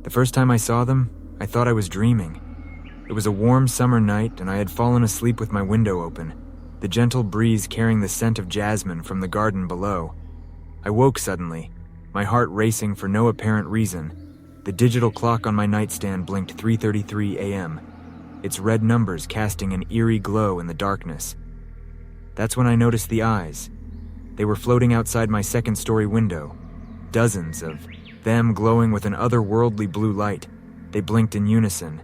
The first time I saw them, I thought I was dreaming. It was a warm summer night, and I had fallen asleep with my window open, the gentle breeze carrying the scent of jasmine from the garden below. I woke suddenly, my heart racing for no apparent reason. The digital clock on my nightstand blinked 3:33 a.m., its red numbers casting an eerie glow in the darkness. That's when I noticed the eyes. They were floating outside my second-story window, dozens of them glowing with an otherworldly blue light. They blinked in unison,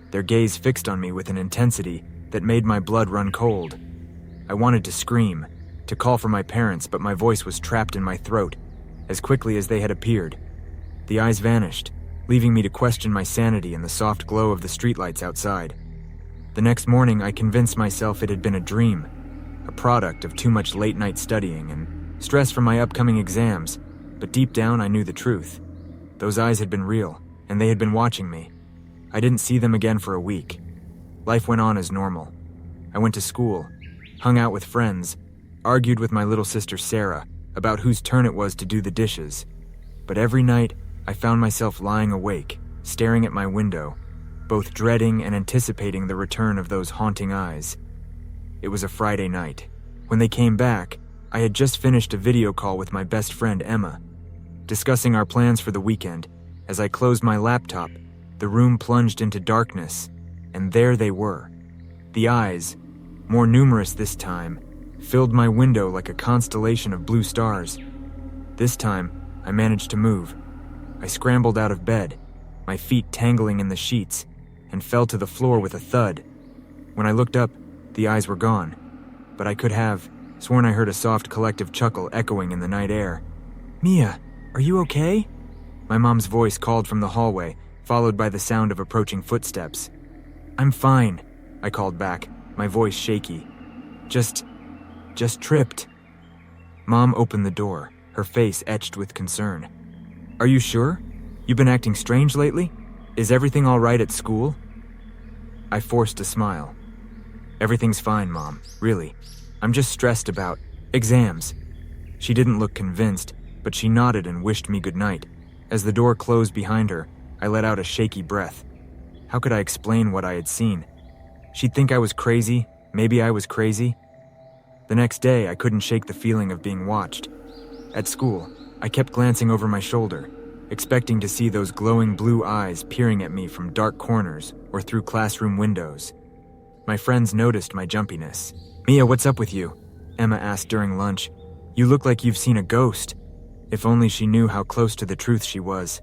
their gaze fixed on me with an intensity that made my blood run cold. I wanted to scream, to call for my parents, but my voice was trapped in my throat. As quickly as they had appeared, the eyes vanished, leaving me to question my sanity in the soft glow of the streetlights outside. The next morning, I convinced myself it had been a dream, a product of too much late-night studying and stress from my upcoming exams, but deep down I knew the truth. Those eyes had been real, and they had been watching me. I didn't see them again for a week. Life went on as normal. I went to school, hung out with friends, argued with my little sister Sarah about whose turn it was to do the dishes. But every night, I found myself lying awake, staring at my window, both dreading and anticipating the return of those haunting eyes. It was a Friday night. When they came back, I had just finished a video call with my best friend Emma, discussing our plans for the weekend. As I closed my laptop, the room plunged into darkness, and there they were. The eyes, more numerous this time, filled my window like a constellation of blue stars. This time, I managed to move. I scrambled out of bed, my feet tangling in the sheets, and fell to the floor with a thud. When I looked up, the eyes were gone, but I could have sworn I heard a soft collective chuckle echoing in the night air. "Mia, are you okay?" My mom's voice called from the hallway, followed by the sound of approaching footsteps. "I'm fine," I called back, my voice shaky. Just tripped." Mom opened the door, her face etched with concern. "Are you sure? You've been acting strange lately? Is everything all right at school?" I forced a smile. "Everything's fine, Mom, really. I'm just stressed about exams." She didn't look convinced, but she nodded and wished me good night. As the door closed behind her, I let out a shaky breath. How could I explain what I had seen? She'd think I was crazy, maybe I was crazy. The next day, I couldn't shake the feeling of being watched. At school, I kept glancing over my shoulder, expecting to see those glowing blue eyes peering at me from dark corners or through classroom windows. My friends noticed my jumpiness. "Mia, what's up with you?" Emma asked during lunch. "You look like you've seen a ghost." If only she knew how close to the truth she was.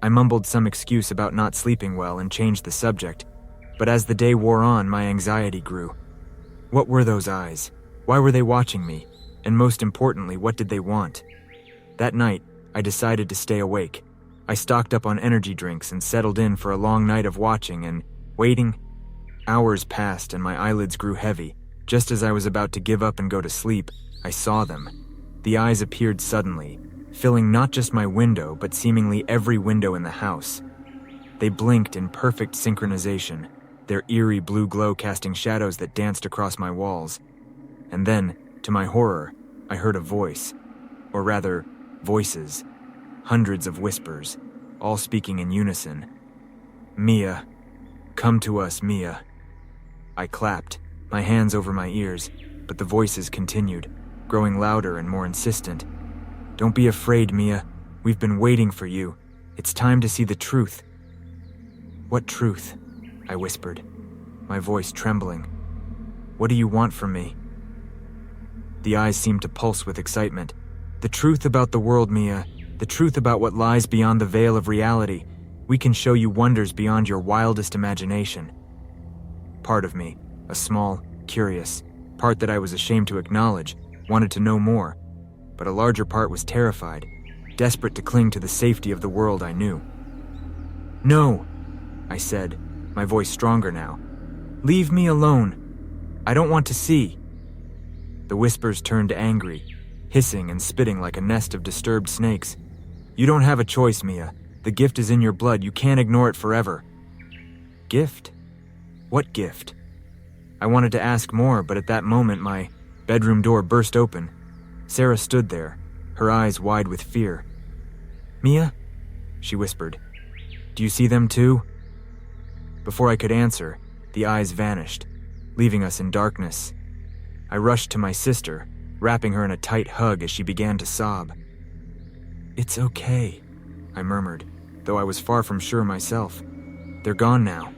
I mumbled some excuse about not sleeping well and changed the subject, but as the day wore on, my anxiety grew. What were those eyes? Why were they watching me? And most importantly, what did they want? That night, I decided to stay awake. I stocked up on energy drinks and settled in for a long night of watching and waiting. Hours passed and my eyelids grew heavy. Just as I was about to give up and go to sleep, I saw them. The eyes appeared suddenly, filling not just my window, but seemingly every window in the house. They blinked in perfect synchronization, their eerie blue glow casting shadows that danced across my walls. And then, to my horror, I heard a voice, or rather, voices, hundreds of whispers, all speaking in unison. "Mia, come to us, Mia." I clapped, my hands over my ears, but the voices continued, growing louder and more insistent. "Don't be afraid, Mia. We've been waiting for you. It's time to see the truth." "What truth?" I whispered, my voice trembling. "What do you want from me?" The eyes seemed to pulse with excitement. "The truth about the world, Mia. The truth about what lies beyond the veil of reality. We can show you wonders beyond your wildest imagination." Part of me, a small, curious part that I was ashamed to acknowledge, wanted to know more, but a larger part was terrified, desperate to cling to the safety of the world I knew. "No," I said, my voice stronger now. "Leave me alone. I don't want to see." The whispers turned angry, hissing and spitting like a nest of disturbed snakes. "You don't have a choice, Mia. The gift is in your blood. You can't ignore it forever." Gift? What gift? I wanted to ask more, but at that moment my bedroom door burst open. Sarah stood there, her eyes wide with fear. "Mia?" she whispered. Do you see them too?" Before I could answer, the eyes vanished, leaving us in darkness. I rushed to my sister, wrapping her in a tight hug as she began to sob. "It's okay," I murmured, though I was far from sure myself. "They're gone now."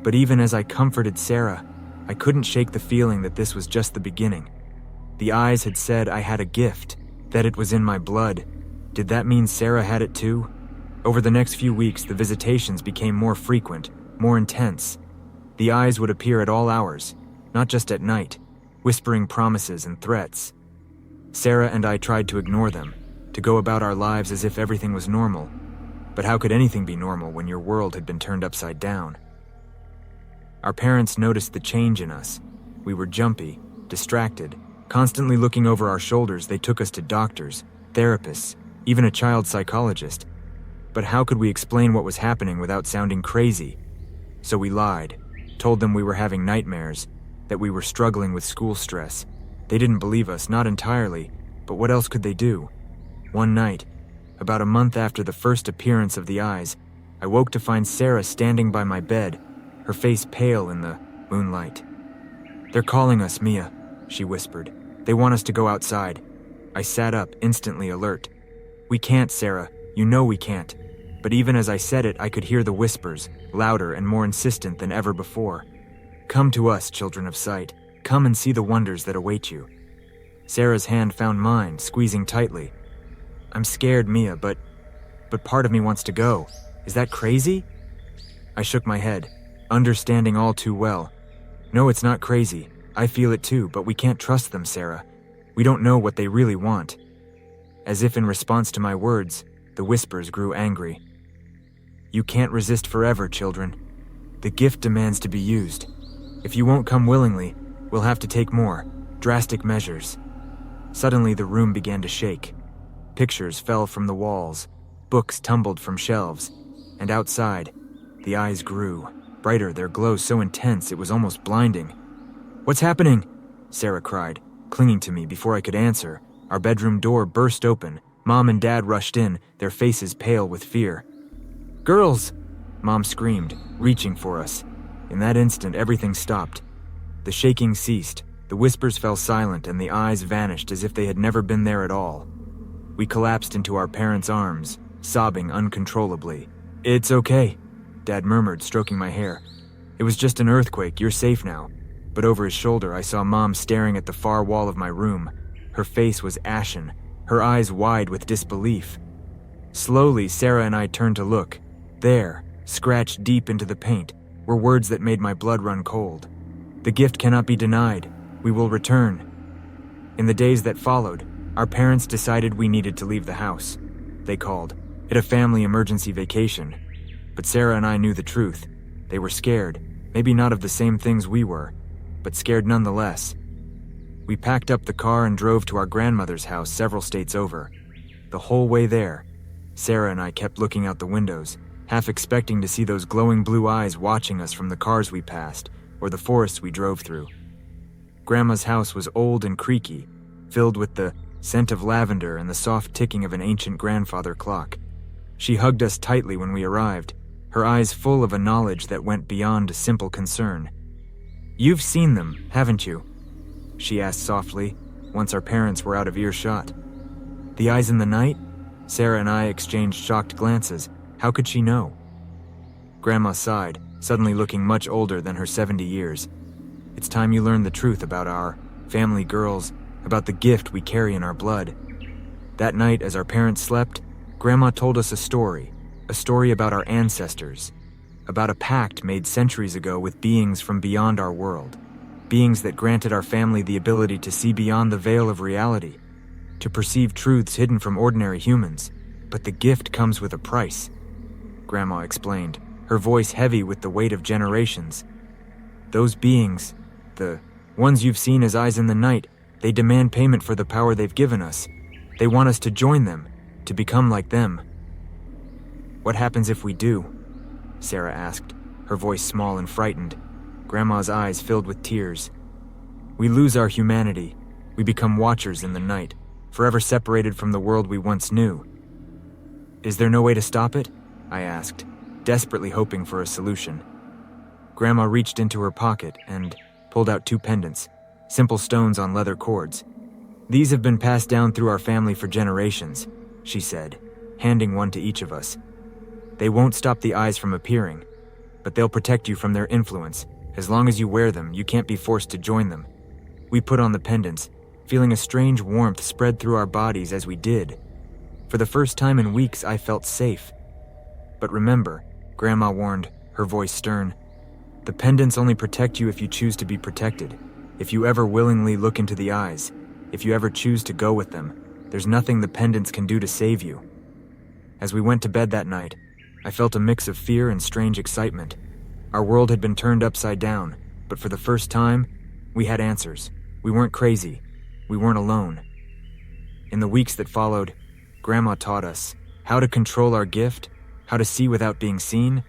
But even as I comforted Sarah, I couldn't shake the feeling that this was just the beginning. The eyes had said I had a gift, that it was in my blood. Did that mean Sarah had it too? Over the next few weeks, the visitations became more frequent, more intense. The eyes would appear at all hours, not just at night, whispering promises and threats. Sarah and I tried to ignore them, to go about our lives as if everything was normal. But how could anything be normal when your world had been turned upside down? Our parents noticed the change in us. We were jumpy, distracted, constantly looking over our shoulders. They took us to doctors, therapists, even a child psychologist. But how could we explain what was happening without sounding crazy? So we lied, told them we were having nightmares, that we were struggling with school stress. They didn't believe us, not entirely, but what else could they do? One night, about a month after the first appearance of the eyes, I woke to find Sarah standing by my bed, her face pale in the moonlight. "They're calling us, Mia," she whispered. "They want us to go outside." I sat up, instantly alert. "We can't, Sarah. You know we can't." But even as I said it, I could hear the whispers, louder and more insistent than ever before. "Come to us, children of sight. Come and see the wonders that await you." Sarah's hand found mine, squeezing tightly. "I'm scared, Mia, but part of me wants to go. Is that crazy?" I shook my head, understanding all too well. "No, it's not crazy. I feel it too, but we can't trust them, Sarah. We don't know what they really want." As if in response to my words, the whispers grew angry. "You can't resist forever, children. The gift demands to be used. If you won't come willingly, we'll have to take more drastic measures." Suddenly, the room began to shake. Pictures fell from the walls, books tumbled from shelves, and outside, the eyes grew, brighter, their glow so intense it was almost blinding. "What's happening?" Sarah cried, clinging to me before I could answer. Our bedroom door burst open. Mom and Dad rushed in, their faces pale with fear. "Girls!" Mom screamed, reaching for us. In that instant, everything stopped. The shaking ceased, the whispers fell silent, and the eyes vanished as if they had never been there at all. We collapsed into our parents' arms, sobbing uncontrollably. "It's okay," Dad murmured, stroking my hair. "It was just an earthquake, you're safe now." But over his shoulder, I saw Mom staring at the far wall of my room. Her face was ashen, her eyes wide with disbelief. Slowly, Sarah and I turned to look. There, scratched deep into the paint, were words that made my blood run cold. "The gift cannot be denied. We will return." In the days that followed, our parents decided we needed to leave the house. They called it a family emergency vacation. But Sarah and I knew the truth. They were scared, maybe not of the same things we were, but scared nonetheless. We packed up the car and drove to our grandmother's house several states over. The whole way there, Sarah and I kept looking out the windows, half expecting to see those glowing blue eyes watching us from the cars we passed or the forests we drove through. Grandma's house was old and creaky, filled with the scent of lavender and the soft ticking of an ancient grandfather clock. She hugged us tightly when we arrived, her eyes full of a knowledge that went beyond simple concern. "You've seen them, haven't you?" she asked softly, once our parents were out of earshot. "The eyes in the night?" Sarah and I exchanged shocked glances. How could she know? Grandma sighed, suddenly looking much older than her 70 years. "It's time you learned the truth about our family, girls, about the gift we carry in our blood." That night, as our parents slept, Grandma told us a story about our ancestors, about a pact made centuries ago with beings from beyond our world, beings that granted our family the ability to see beyond the veil of reality, to perceive truths hidden from ordinary humans. But the gift comes with a price, Grandma explained, her voice heavy with the weight of generations. "Those beings, the ones you've seen as eyes in the night, they demand payment for the power they've given us. They want us to join them, to become like them." "What happens if we do?" Sarah asked, her voice small and frightened. Grandma's eyes filled with tears. "We lose our humanity. We become watchers in the night, forever separated from the world we once knew." "Is there no way to stop it?" I asked, desperately hoping for a solution. Grandma reached into her pocket and pulled out 2 pendants, simple stones on leather cords. "These have been passed down through our family for generations," she said, handing one to each of us. "They won't stop the eyes from appearing, but they'll protect you from their influence. As long as you wear them, you can't be forced to join them." We put on the pendants, feeling a strange warmth spread through our bodies as we did. For the first time in weeks, I felt safe. "But remember," Grandma warned, her voice stern, "the pendants only protect you if you choose to be protected. If you ever willingly look into the eyes, if you ever choose to go with them, there's nothing the pendants can do to save you." As we went to bed that night, I felt a mix of fear and strange excitement. Our world had been turned upside down, but for the first time, we had answers. We weren't crazy. We weren't alone. In the weeks that followed, Grandma taught us how to control our gift, how to see without being seen,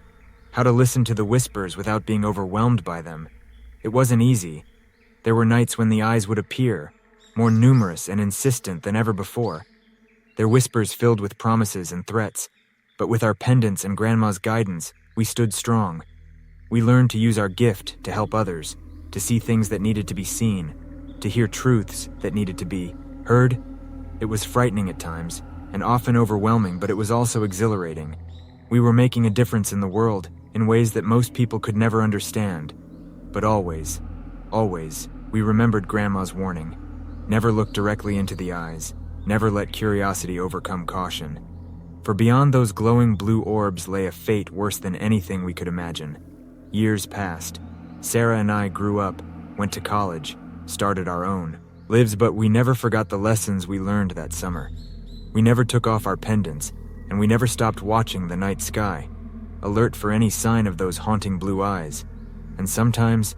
how to listen to the whispers without being overwhelmed by them. It wasn't easy. There were nights when the eyes would appear, more numerous and insistent than ever before. Their whispers filled with promises and threats, but with our pendants and Grandma's guidance, we stood strong. We learned to use our gift to help others, to see things that needed to be seen, to hear truths that needed to be heard. It was frightening at times, and often overwhelming, but it was also exhilarating. We were making a difference in the world in ways that most people could never understand. But always, we remembered Grandma's warning. Never look directly into the eyes. Never let curiosity overcome caution. For beyond those glowing blue orbs lay a fate worse than anything we could imagine. Years passed. Sarah and I grew up, went to college, started our own lives, but we never forgot the lessons we learned that summer. We never took off our pendants, and we never stopped watching the night sky, alert for any sign of those haunting blue eyes. And sometimes,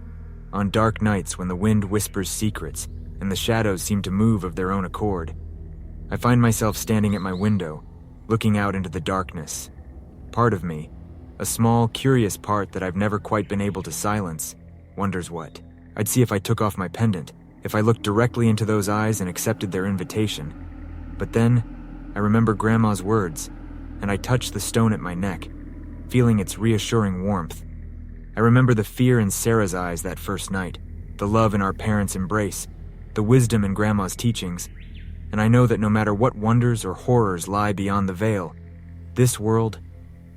on dark nights when the wind whispers secrets and the shadows seem to move of their own accord, I find myself standing at my window, looking out into the darkness. Part of me, a small, curious part that I've never quite been able to silence, wonders what I'd see if I took off my pendant, if I looked directly into those eyes and accepted their invitation. But then, I remember Grandma's words, and I touched the stone at my neck, feeling its reassuring warmth. I remember the fear in Sarah's eyes that first night, the love in our parents' embrace, the wisdom in Grandma's teachings, and I know that no matter what wonders or horrors lie beyond the veil, this world,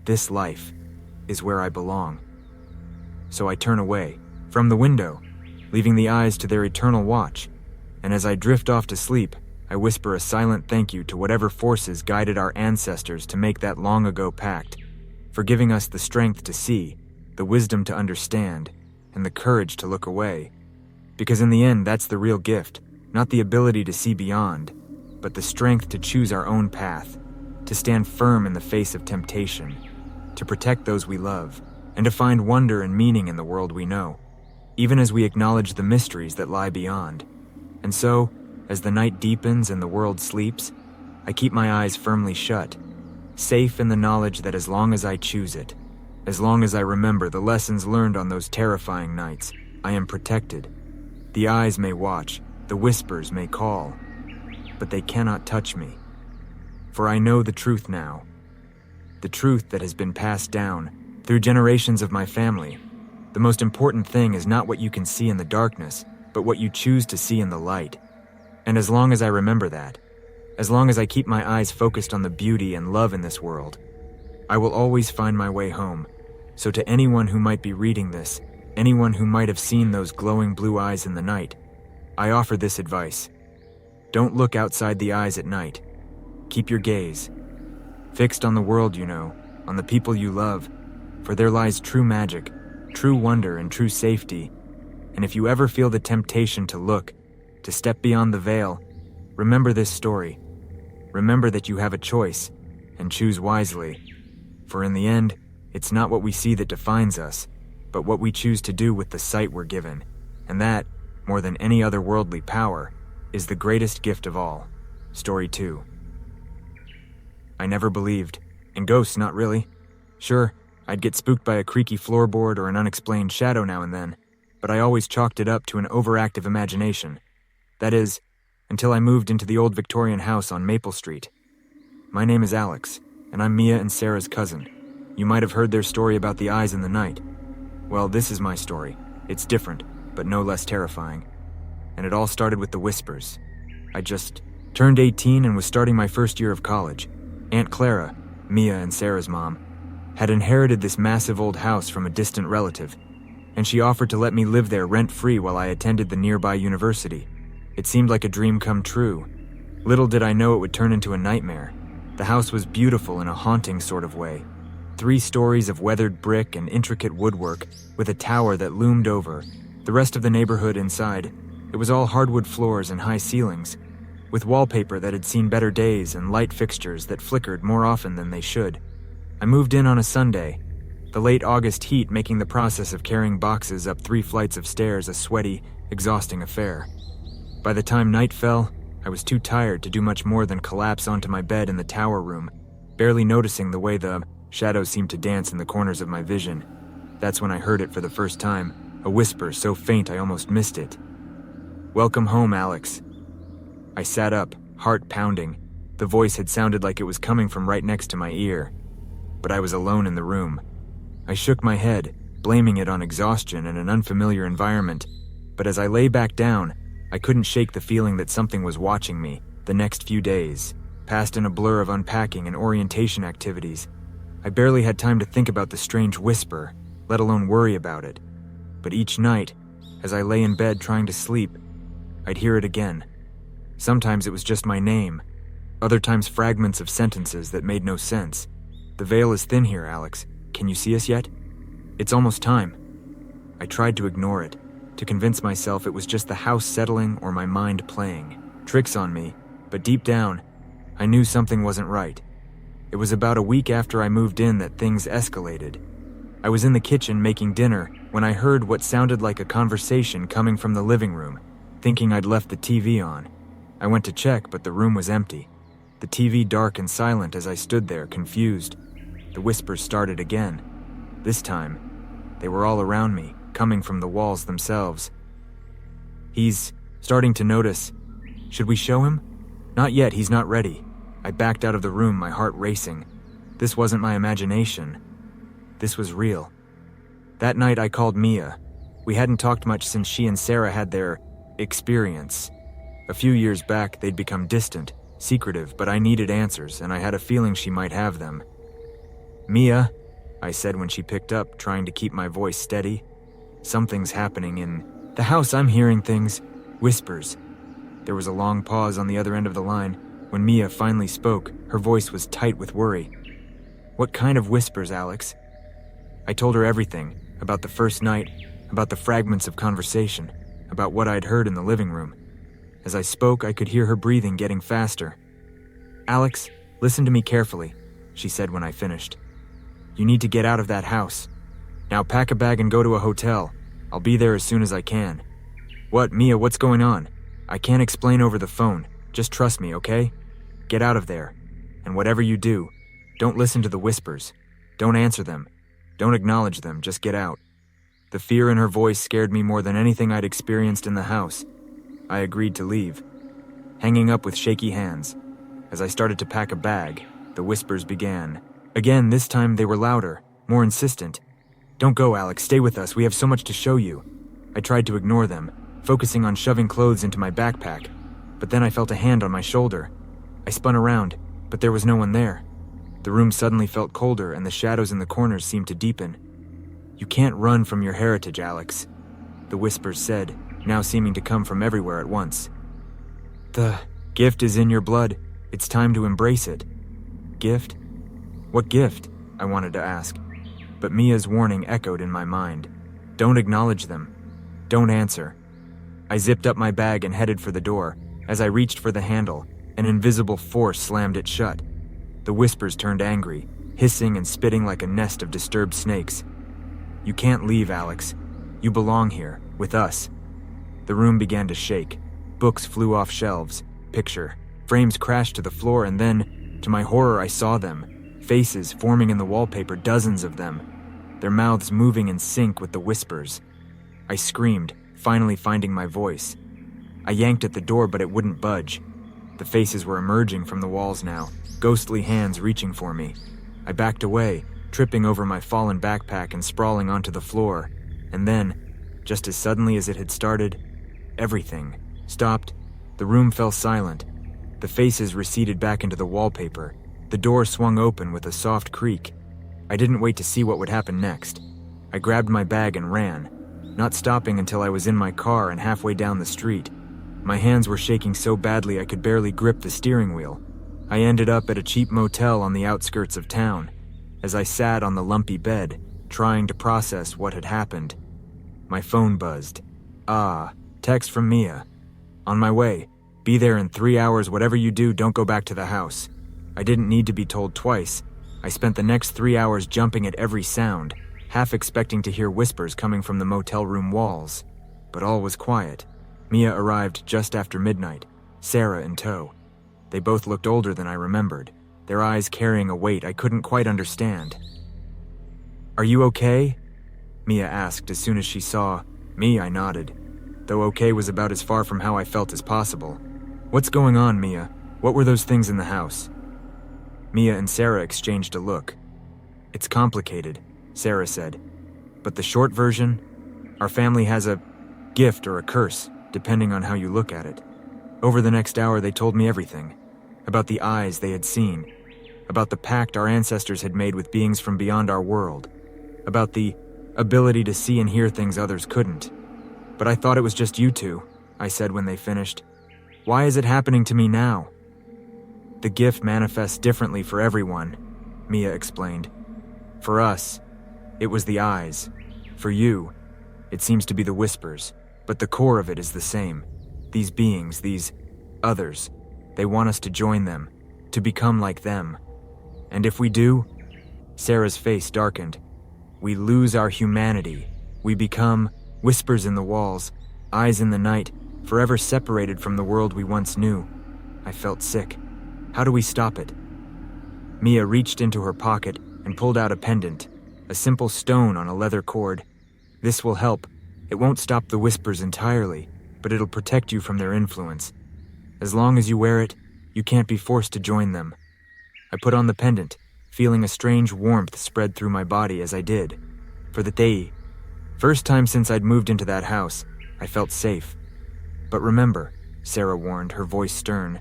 this life, is where I belong. So I turn away, from the window, leaving the eyes to their eternal watch, and as I drift off to sleep, I whisper a silent thank you to whatever forces guided our ancestors to make that long-ago pact, for giving us the strength to see, the wisdom to understand, and the courage to look away. Because in the end, that's the real gift, not the ability to see beyond, but the strength to choose our own path, to stand firm in the face of temptation, to protect those we love, and to find wonder and meaning in the world we know, even as we acknowledge the mysteries that lie beyond. And so, as the night deepens and the world sleeps, I keep my eyes firmly shut, safe in the knowledge that as long as I choose it, as long as I remember the lessons learned on those terrifying nights, I am protected. The eyes may watch, the whispers may call, but they cannot touch me. For I know the truth now, the truth that has been passed down through generations of my family. The most important thing is not what you can see in the darkness, but what you choose to see in the light. And as long as I remember that, as long as I keep my eyes focused on the beauty and love in this world, I will always find my way home. So to anyone who might be reading this, anyone who might have seen those glowing blue eyes in the night, I offer this advice. Don't look outside the eyes at night. Keep your gaze fixed on the world you know, on the people you love, for there lies true magic, true wonder, and true safety. And if you ever feel the temptation to look, to step beyond the veil, remember this story. Remember that you have a choice, and choose wisely. For in the end, it's not what we see that defines us, but what we choose to do with the sight we're given. And that, more than any other worldly power, is the greatest gift of all. Story 2. I never believed. In ghosts, not really. Sure, I'd get spooked by a creaky floorboard or an unexplained shadow now and then, but I always chalked it up to an overactive imagination. That is, until I moved into the old Victorian house on Maple Street. My name is Alex, and I'm Mia and Sarah's cousin. You might have heard their story about the eyes in the night. Well, this is my story. It's different, but no less terrifying. And it all started with the whispers. I just turned 18 and was starting my first year of college. Aunt Clara, Mia and Sarah's mom, had inherited this massive old house from a distant relative, and she offered to let me live there rent-free while I attended the nearby university. It seemed like a dream come true. Little did I know it would turn into a nightmare. The house was beautiful in a haunting sort of way. 3 stories of weathered brick and intricate woodwork, with a tower that loomed over the rest of the neighborhood inside. It was all hardwood floors and high ceilings, with wallpaper that had seen better days and light fixtures that flickered more often than they should. I moved in on a Sunday, the late August heat making the process of carrying boxes up 3 flights of stairs a sweaty, exhausting affair. By the time night fell, I was too tired to do much more than collapse onto my bed in the tower room, barely noticing the way the shadows seemed to dance in the corners of my vision. That's when I heard it for the first time, a whisper so faint I almost missed it. "Welcome home, Alex." I sat up, heart pounding. The voice had sounded like it was coming from right next to my ear. But I was alone in the room. I shook my head, blaming it on exhaustion and an unfamiliar environment. But as I lay back down, I couldn't shake the feeling that something was watching me. The next few days passed in a blur of unpacking and orientation activities. I barely had time to think about the strange whisper, let alone worry about it. But each night, as I lay in bed trying to sleep, I'd hear it again. Sometimes it was just my name, other times fragments of sentences that made no sense. "The veil is thin here, Alex. Can you see us yet? It's almost time." I tried to ignore it, to convince myself it was just the house settling or my mind playing tricks on me, but deep down, I knew something wasn't right. It was about a week after I moved in that things escalated. I was in the kitchen making dinner when I heard what sounded like a conversation coming from the living room, thinking I'd left the TV on. I went to check, but the room was empty. The TV dark and silent as I stood there, confused. The whispers started again. This time, they were all around me, coming from the walls themselves. "He's starting to notice. Should we show him?" "Not yet, he's not ready." I backed out of the room, my heart racing. This wasn't my imagination. This was real. That night I called Mia. We hadn't talked much since she and Sarah had their experience. A few years back, they'd become distant, secretive, but I needed answers, and I had a feeling she might have them. "Mia," I said when she picked up, trying to keep my voice steady. "Something's happening in the house. I'm hearing things. Whispers." There was a long pause on the other end of the line. When Mia finally spoke, her voice was tight with worry. "What kind of whispers, Alex?" I told her everything, about the first night, about the fragments of conversation, about what I'd heard in the living room. As I spoke, I could hear her breathing getting faster. "Alex, listen to me carefully," she said when I finished. "You need to get out of that house. Now pack a bag and go to a hotel. I'll be there as soon as I can." "What, Mia, what's going on?" "I can't explain over the phone. Just trust me, okay? Get out of there. And whatever you do, don't listen to the whispers. Don't answer them. Don't acknowledge them. Just get out." The fear in her voice scared me more than anything I'd experienced in the house. I agreed to leave, hanging up with shaky hands. As I started to pack a bag, the whispers began. Again, this time they were louder, more insistent. "Don't go, Alex. Stay with us. We have so much to show you." I tried to ignore them, focusing on shoving clothes into my backpack. But then I felt a hand on my shoulder. I spun around, but there was no one there. The room suddenly felt colder, and the shadows in the corners seemed to deepen. "You can't run from your heritage, Alex," the whispers said, now seeming to come from everywhere at once. "The gift is in your blood. It's time to embrace it." "Gift? What gift?" I wanted to ask. But Mia's warning echoed in my mind. "Don't acknowledge them. Don't answer." I zipped up my bag and headed for the door. As I reached for the handle, an invisible force slammed it shut. The whispers turned angry, hissing and spitting like a nest of disturbed snakes. "You can't leave, Alex. You belong here, with us." The room began to shake. Books flew off shelves. Frames crashed to the floor, and then, to my horror, I saw them. Faces forming in the wallpaper, dozens of them. Their mouths moving in sync with the whispers. I screamed, finally finding my voice. I yanked at the door, but it wouldn't budge. The faces were emerging from the walls now, ghostly hands reaching for me. I backed away, tripping over my fallen backpack and sprawling onto the floor. And then, just as suddenly as it had started, everything stopped. The room fell silent. The faces receded back into the wallpaper. The door swung open with a soft creak. I didn't wait to see what would happen next. I grabbed my bag and ran, not stopping until I was in my car and halfway down the street. My hands were shaking so badly I could barely grip the steering wheel. I ended up at a cheap motel on the outskirts of town. As I sat on the lumpy bed, trying to process what had happened, my phone buzzed. Text from Mia. On my way. Be there in 3 hours. Whatever you do, don't go back to the house. I didn't need to be told twice. I spent the next 3 hours jumping at every sound, half expecting to hear whispers coming from the motel room walls. But all was quiet. Mia arrived just after midnight, Sarah in tow. They both looked older than I remembered, their eyes carrying a weight I couldn't quite understand. "Are you okay?" Mia asked as soon as she saw me. I nodded, though okay was about as far from how I felt as possible. "What's going on, Mia? What were those things in the house?" Mia and Sarah exchanged a look. "It's complicated," Sarah said. "But the short version, our family has a gift or a curse, depending on how you look at it." Over the next hour, they told me everything. About the eyes they had seen. About the pact our ancestors had made with beings from beyond our world. About the ability to see and hear things others couldn't. "But I thought it was just you two," I said when they finished. "Why is it happening to me now?" "The gift manifests differently for everyone," Mia explained. "For us, it was the eyes. For you, it seems to be the whispers. But the core of it is the same. These beings, these others, they want us to join them, to become like them. And if we do," Sarah's face darkened, "we lose our humanity. We become whispers in the walls, eyes in the night, forever separated from the world we once knew." I felt sick. How do we stop it? Mia reached into her pocket and pulled out a pendant, a simple stone on a leather cord. "This will help. It won't stop the whispers entirely, but it'll protect you from their influence. As long as you wear it, you can't be forced to join them." I put on the pendant, feeling a strange warmth spread through my body as I did. For the first time since I'd moved into that house, I felt safe. "But remember," Sarah warned, her voice stern,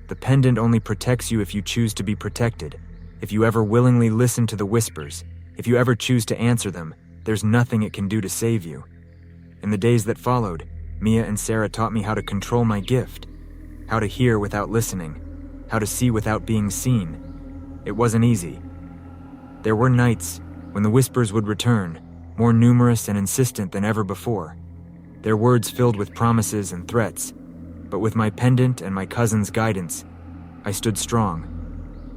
"the pendant only protects you if you choose to be protected. If you ever willingly listen to the whispers, if you ever choose to answer them, there's nothing it can do to save you." In the days that followed, Mia and Sarah taught me how to control my gift, how to hear without listening, how to see without being seen. It wasn't easy. There were nights when the whispers would return, more numerous and insistent than ever before. Their words filled with promises and threats, but with my pendant and my cousin's guidance, I stood strong.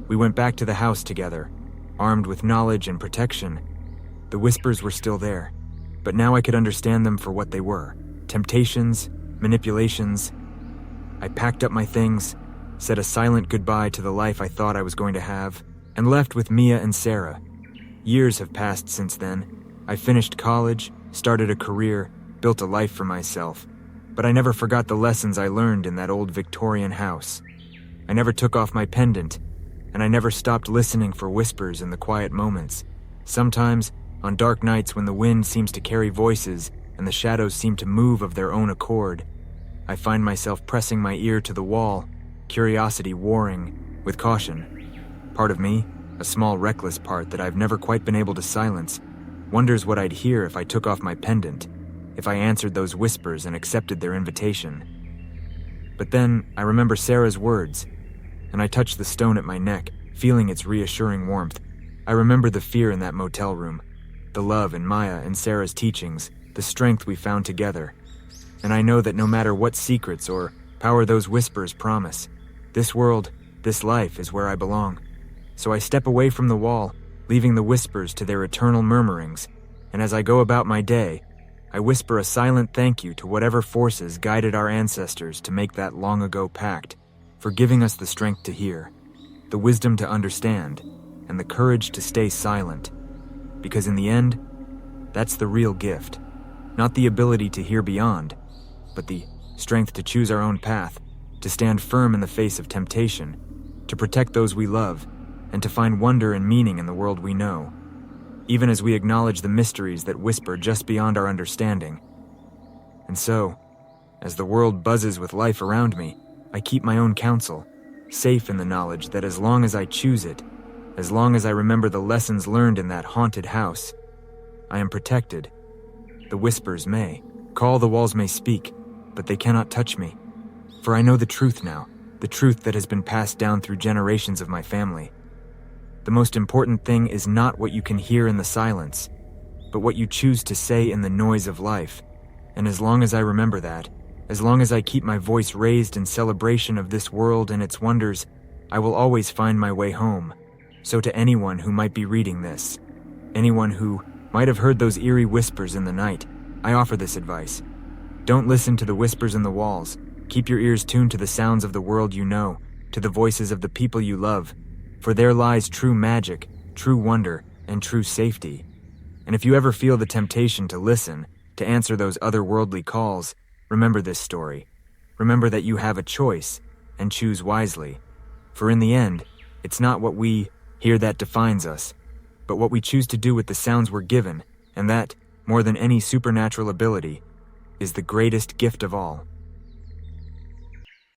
We went back to the house together, armed with knowledge and protection. The whispers were still there, but now I could understand them for what they were: temptations, manipulations. I packed up my things, said a silent goodbye to the life I thought I was going to have, and left with Mia and Sarah. Years have passed since then. I finished college, started a career, built a life for myself, but I never forgot the lessons I learned in that old Victorian house. I never took off my pendant, and I never stopped listening for whispers in the quiet moments. Sometimes, on dark nights when the wind seems to carry voices and the shadows seem to move of their own accord, I find myself pressing my ear to the wall, curiosity warring with caution. Part of me, a small reckless part that I've never quite been able to silence, wonders what I'd hear if I took off my pendant, if I answered those whispers and accepted their invitation. But then I remember Sarah's words, and I touch the stone at my neck, feeling its reassuring warmth. I remember the fear in that motel room, the love in Maya and Sarah's teachings, the strength we found together. And I know that no matter what secrets or power those whispers promise, this world, this life is where I belong. So I step away from the wall, leaving the whispers to their eternal murmurings, and as I go about my day, I whisper a silent thank you to whatever forces guided our ancestors to make that long-ago pact, for giving us the strength to hear, the wisdom to understand, and the courage to stay silent. Because in the end, that's the real gift. Not the ability to hear beyond, but the strength to choose our own path, to stand firm in the face of temptation, to protect those we love, and to find wonder and meaning in the world we know. even as we acknowledge the mysteries that whisper just beyond our understanding. And so, as the world buzzes with life around me, I keep my own counsel, safe in the knowledge that as long as I choose it, as long as I remember the lessons learned in that haunted house, I am protected. The whispers may, call, the walls may speak, but they cannot touch me. For I know the truth now, the truth that has been passed down through generations of my family. The most important thing is not what you can hear in the silence, but what you choose to say in the noise of life. And as long as I remember that, as long as I keep my voice raised in celebration of this world and its wonders, I will always find my way home. So to anyone who might be reading this, anyone who might have heard those eerie whispers in the night, I offer this advice. Don't listen to the whispers in the walls. Keep your ears tuned to the sounds of the world you know, to the voices of the people you love, for there lies true magic, true wonder, and true safety. And if you ever feel the temptation to listen, to answer those otherworldly calls, remember this story. Remember that you have a choice, and choose wisely. For in the end, it's not what we hear that defines us, but what we choose to do with the sounds we're given, and that, more than any supernatural ability, is the greatest gift of all.